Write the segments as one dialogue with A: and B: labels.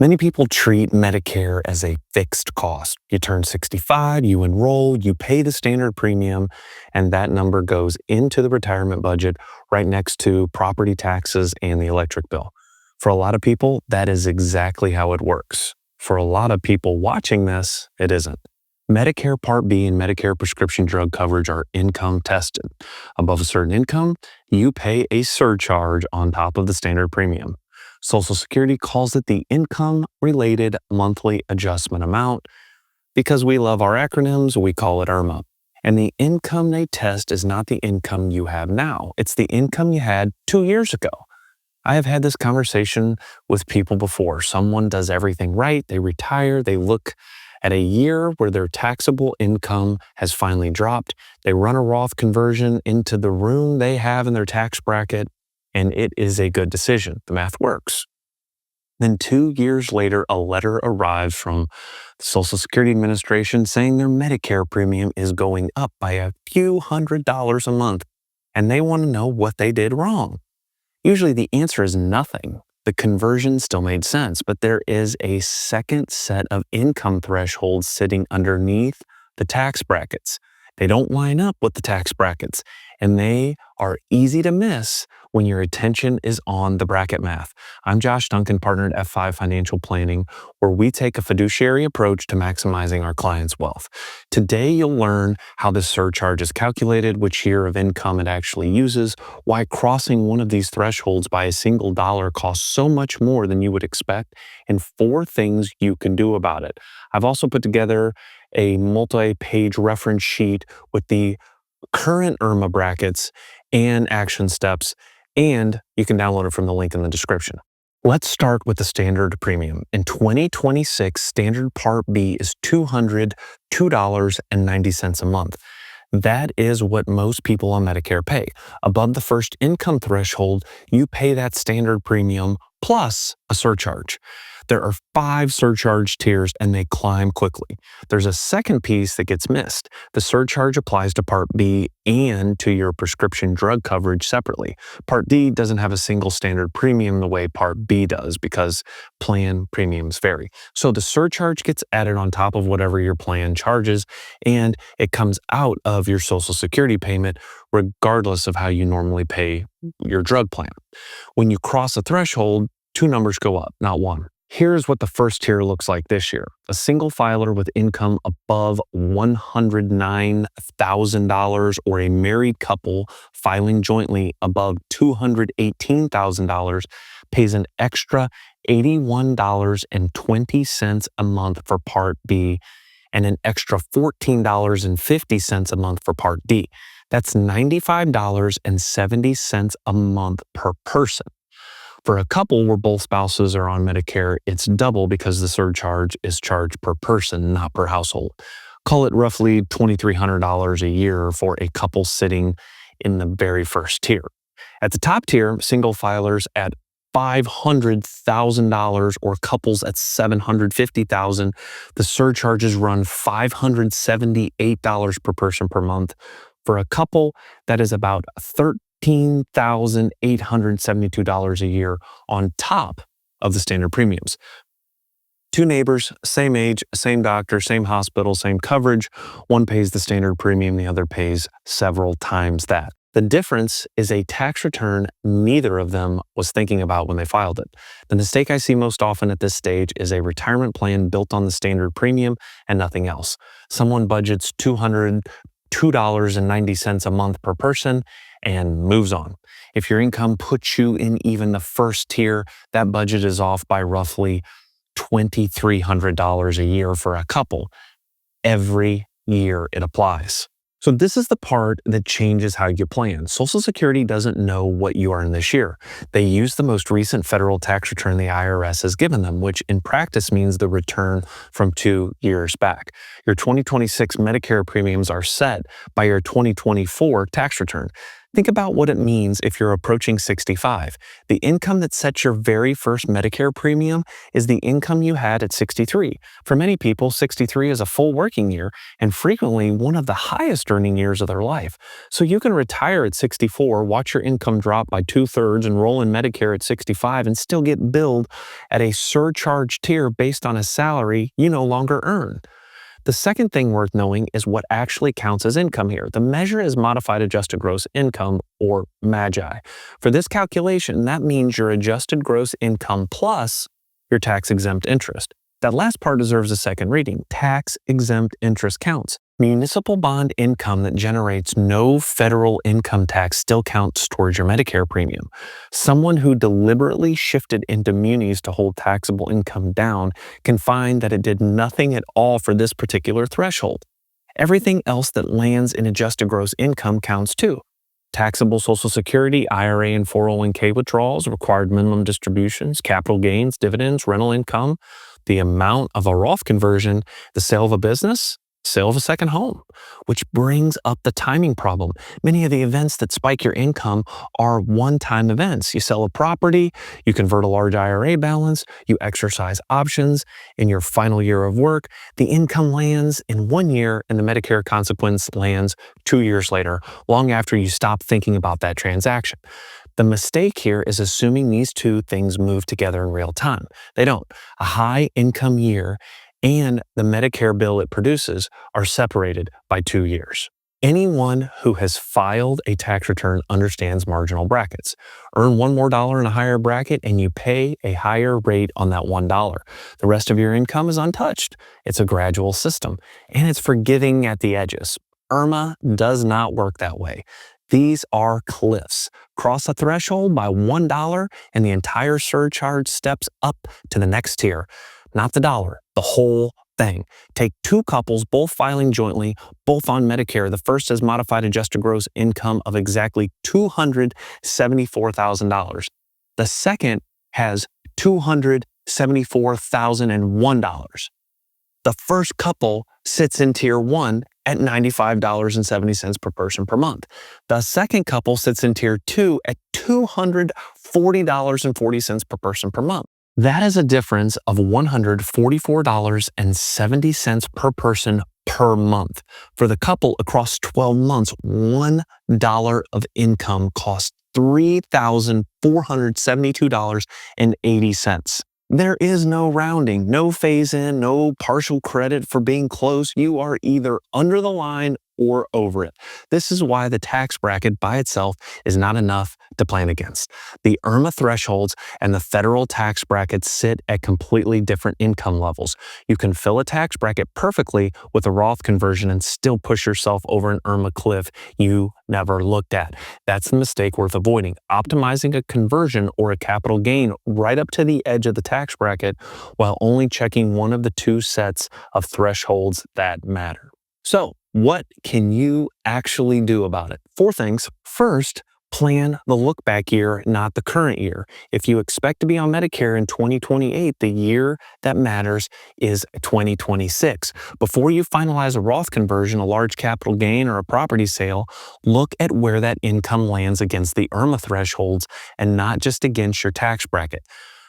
A: Many people treat Medicare as a fixed cost. You turn 65, you enroll, you pay the standard premium, and that number goes into the retirement budget right next to property taxes and the electric bill. For a lot of people, that is exactly how it works. For a lot of people watching this, it isn't. Medicare Part B and Medicare prescription drug coverage are income tested. Above a certain income, you pay a surcharge on top of the standard premium. Social Security calls it the income-related monthly adjustment amount. Because we love our acronyms, we call it IRMAA. And the income they test is not the income you have now. It's the income you had 2 years ago. I have had this conversation with people before. Someone does everything right, they retire, they look at a year where their taxable income has finally dropped. They run a Roth conversion into the room they have in their tax bracket, and it is a good decision. The math works. Then 2 years later, a letter arrives from the Social Security Administration saying their Medicare premium is going up by a few $100s a month, and they want to know what they did wrong. Usually the answer is nothing. The conversion still made sense, but there is a second set of income thresholds sitting underneath the tax brackets. They don't line up with the tax brackets, and they are easy to miss when your attention is on the bracket math. I'm Josh Duncan, partner at F5 Financial Planning, where we take a fiduciary approach to maximizing our clients' wealth. Today, you'll learn how this surcharge is calculated, which year of income it actually uses, why crossing one of these thresholds by a single dollar costs so much more than you would expect, and 4 things you can do about it. I've also put together a multi-page reference sheet with the current IRMAA brackets and action steps, and you can download it from the link in the description. Let's start with the standard premium. In 2026, standard Part B is $202.90 a month. That is what most people on Medicare pay. Above the first income threshold, you pay that standard premium plus a surcharge. There are 5 surcharge tiers and they climb quickly. There's a second piece that gets missed. The surcharge applies to Part B and to your prescription drug coverage separately. Part D doesn't have a single standard premium the way Part B does because plan premiums vary. So the surcharge gets added on top of whatever your plan charges, and it comes out of your Social Security payment regardless of how you normally pay your drug plan. When you cross a threshold, 2 numbers go up, not 1. Here's what the first tier looks like this year. A single filer with income above $109,000 or a married couple filing jointly above $218,000 pays an extra $81.20 a month for Part B and an extra $14.50 a month for Part D. That's $95.70 a month per person. For a couple where both spouses are on Medicare, it's double because the surcharge is charged per person, not per household. Call it roughly $2,300 a year for a couple sitting in the very first tier. At the top tier, single filers at $500,000 or couples at $750,000, the surcharges run $578 per person per month. For a couple, that is about $13,872 a year on top of the standard premiums. 2 neighbors, same age, same doctor, same hospital, same coverage. One pays the standard premium, the other pays several times that. The difference is a tax return neither of them was thinking about when they filed it. The mistake I see most often at this stage is a retirement plan built on the standard premium and nothing else. Someone budgets $202.90 a month per person and moves on. If your income puts you in even the first tier, that budget is off by roughly $2,300 a year for a couple. Every year it applies. So this is the part that changes how you plan. Social Security doesn't know what you earn this year. They use the most recent federal tax return the IRS has given them, which in practice means the return from 2 years back. Your 2026 Medicare premiums are set by your 2024 tax return. Think about what it means if you're approaching 65. The income that sets your very first Medicare premium is the income you had at 63. For many people, 63 is a full working year and frequently one of the highest earning years of their life. So you can retire at 64, watch your income drop by 2/3, enroll in Medicare at 65, and still get billed at a surcharge tier based on a salary you no longer earn. The second thing worth knowing is what actually counts as income here. The measure is modified adjusted gross income, or MAGI. For this calculation, that means your adjusted gross income plus your tax-exempt interest. That last part deserves a second reading. Tax-exempt interest counts. Municipal bond income that generates no federal income tax still counts towards your Medicare premium. Someone who deliberately shifted into munis to hold taxable income down can find that it did nothing at all for this particular threshold. Everything else that lands in adjusted gross income counts too. Taxable Social Security, IRA and 401k withdrawals, required minimum distributions, capital gains, dividends, rental income, the amount of a Roth conversion, the sale of a business, sale of a second home, which brings up the timing problem. Many of the events that spike your income are one-time events. You sell a property, you convert a large IRA balance, you exercise options in your final year of work. The income lands in 1 year and the Medicare consequence lands 2 years later, long after you stop thinking about that transaction. The mistake here is assuming these two things move together in real time. They don't. A high income year and the Medicare bill it produces are separated by 2 years. Anyone who has filed a tax return understands marginal brackets. Earn $1 more in a higher bracket and you pay a higher rate on that $1. The rest of your income is untouched. It's a gradual system and it's forgiving at the edges. IRMAA does not work that way. These are cliffs. Cross a threshold by $1 and the entire surcharge steps up to the next tier. Not the dollar, the whole thing. Take two couples, both filing jointly, both on Medicare. The first has modified adjusted gross income of exactly $274,000. The second has $274,001. The first couple sits in tier 1 at $95.70 per person per month. The second couple sits in tier 2 at $240.40 per person per month. That is a difference of $144.70 per person per month. For the couple across 12 months, $1 of income costs $3,472.80. There is no rounding, no phase-in, no partial credit for being close. You are either under the line or over it. This is why the tax bracket by itself is not enough to plan against. The IRMAA thresholds and the federal tax brackets sit at completely different income levels. You can fill a tax bracket perfectly with a Roth conversion and still push yourself over an IRMAA cliff you never looked at. That's the mistake worth avoiding. Optimizing a conversion or a capital gain right up to the edge of the tax bracket while only checking one of the two sets of thresholds that matter. So, what can you actually do about it? 4 things. First, plan the look-back year, not the current year. If you expect to be on Medicare in 2028, the year that matters is 2026. Before you finalize a Roth conversion, a large capital gain, or a property sale, look at where that income lands against the IRMAA thresholds and not just against your tax bracket.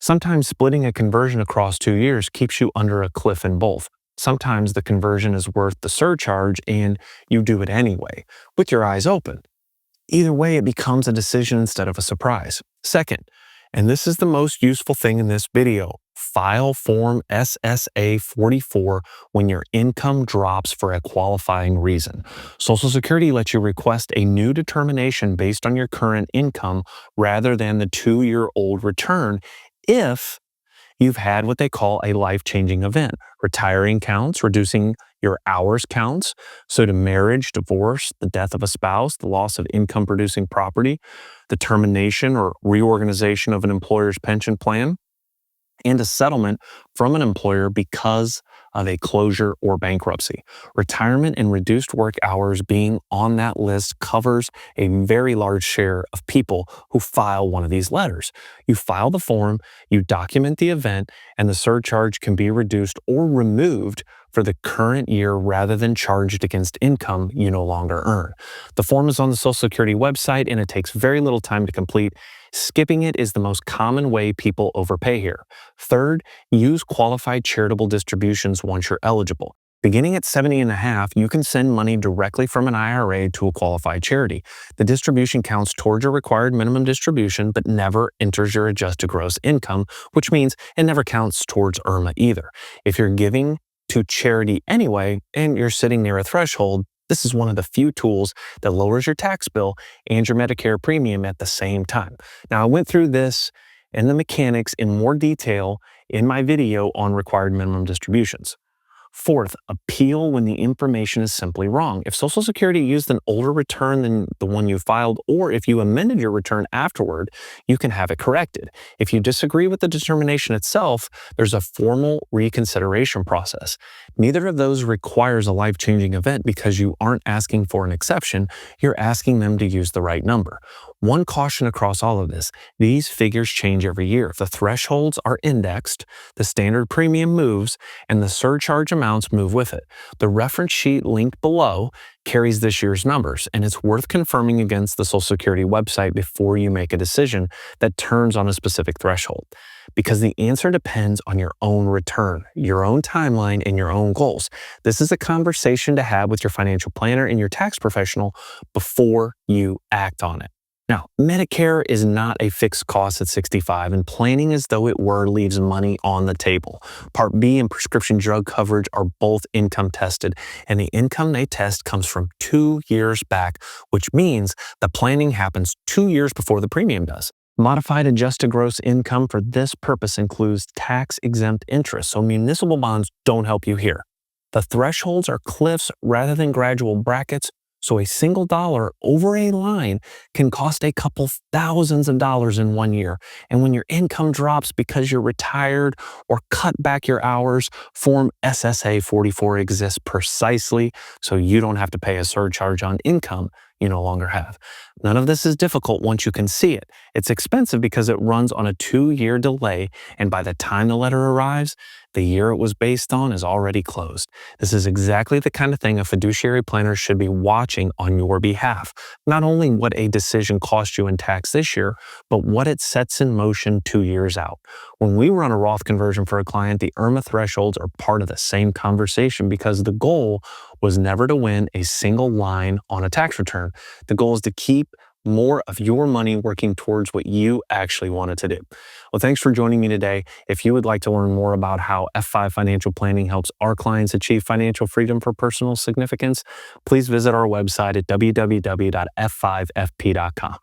A: Sometimes splitting a conversion across 2 years keeps you under a cliff in both. Sometimes the conversion is worth the surcharge and you do it anyway, with your eyes open. Either way, it becomes a decision instead of a surprise. Second, and this is the most useful thing in this video, file Form SSA 44 when your income drops for a qualifying reason. Social Security lets you request a new determination based on your current income rather than the 2-year-old return if you've had what they call a life-changing event. Retiring counts, reducing your hours counts. So to marriage, divorce, the death of a spouse, the loss of income-producing property, the termination or reorganization of an employer's pension plan, and a settlement from an employer because of a closure or bankruptcy. Retirement and reduced work hours being on that list covers a very large share of people who file one of these letters. You file the form, you document the event, and the surcharge can be reduced or removed for the current year rather than charged against income you no longer earn. The form is on the Social Security website and it takes very little time to complete. Skipping it is the most common way people overpay here. Third, use qualified charitable distributions once you're eligible. Beginning at 70 and a half, you can send money directly from an IRA to a qualified charity. The distribution counts towards your required minimum distribution, but never enters your adjusted gross income, which means it never counts towards IRMAA either. If you're giving to charity anyway, and you're sitting near a threshold, this is one of the few tools that lowers your tax bill and your Medicare premium at the same time. Now, I went through this and the mechanics in more detail in my video on required minimum distributions. Fourth, appeal when the information is simply wrong. If Social Security used an older return than the one you filed, or if you amended your return afterward, you can have it corrected. If you disagree with the determination itself, there's a formal reconsideration process. Neither of those requires a life-changing event because you aren't asking for an exception, you're asking them to use the right number. One caution across all of this, these figures change every year. If the thresholds are indexed, the standard premium moves, and the surcharge amounts move with it. The reference sheet linked below carries this year's numbers, and it's worth confirming against the Social Security website before you make a decision that turns on a specific threshold. Because the answer depends on your own return, your own timeline, and your own goals. This is a conversation to have with your financial planner and your tax professional before you act on it. Now, Medicare is not a fixed cost at 65, and planning as though it were leaves money on the table. Part B and prescription drug coverage are both income tested, and the income they test comes from 2 years back, which means the planning happens 2 years before the premium does. Modified adjusted gross income for this purpose includes tax-exempt interest, so municipal bonds don't help you here. The thresholds are cliffs rather than gradual brackets, so a single dollar over a line can cost a couple thousands of dollars in 1 year. And when your income drops because you're retired or cut back your hours, Form SSA 44 exists precisely so you don't have to pay a surcharge on income you no longer have. None of this is difficult once you can see it. It's expensive because it runs on a 2-year delay, and by the time the letter arrives, the year it was based on is already closed. This is exactly the kind of thing a fiduciary planner should be watching on your behalf. Not only what a decision cost you in tax this year, but what it sets in motion 2 years out. When we run a Roth conversion for a client, the IRMAA thresholds are part of the same conversation because the goal was never to win a single line on a tax return. The goal is to keep more of your money working towards what you actually wanted to do. Well, thanks for joining me today. If you would like to learn more about how F5 Financial Planning helps our clients achieve financial freedom for personal significance, please visit our website at www.f5fp.com.